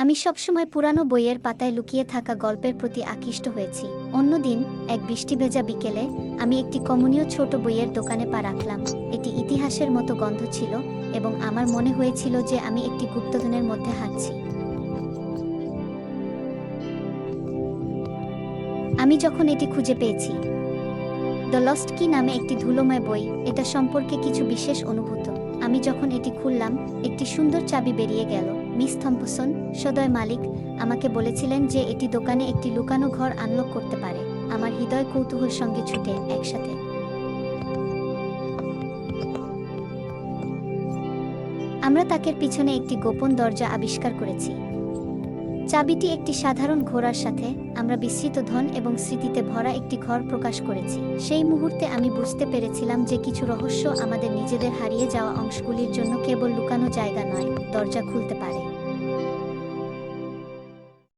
আমি সবসময় পুরানো বইয়ের পাতায় লুকিয়ে থাকা গল্পের প্রতি আকৃষ্ট হয়েছি। অন্যদিন এক বৃষ্টিভেজা বিকেলে আমি একটি কমনীয় ছোট বইয়ের দোকানে পা রাখলাম। এটি ইতিহাসের মতো গন্ধ ছিল এবং আমার মনে হয়েছিল যে আমি একটি গুপ্তধনের মধ্যে হাঁটছি। আমি যখন এটি খুঁজে পেয়েছি, দ্য লস্ট কি নামে একটি ধুলোময় বই, এটা সম্পর্কে কিছু বিশেষ অনুভূত। আমি যখন এটি খুললাম, একটি সুন্দর চাবি বেরিয়ে গেল। মিস থম্পসন, সদয় মালিক, আমাকে বলেছিলেন যে এটি দোকানে একটি লুকানো ঘর আনলক করতে পারে। আমার হৃদয় কৌতূহল সঙ্গে ছুটে একসাথে। আমরা তাকের পিছনে একটি গোপন দরজা আবিষ্কার করেছি। চাবিটি একটি সাধারণ ঘোড়ার সাথে আমরা বিস্মৃত ধন এবং স্মৃতিতে ভরা একটি ঘর প্রকাশ করেছি। সেই মুহূর্তে আমি বুঝতে পেরেছিলাম যে কিছু রহস্য আমাদের নিজেদের হারিয়ে যাওয়া অংশগুলির জন্য কেবল লুকানো জায়গা নয়, দরজা খুলতে পারে।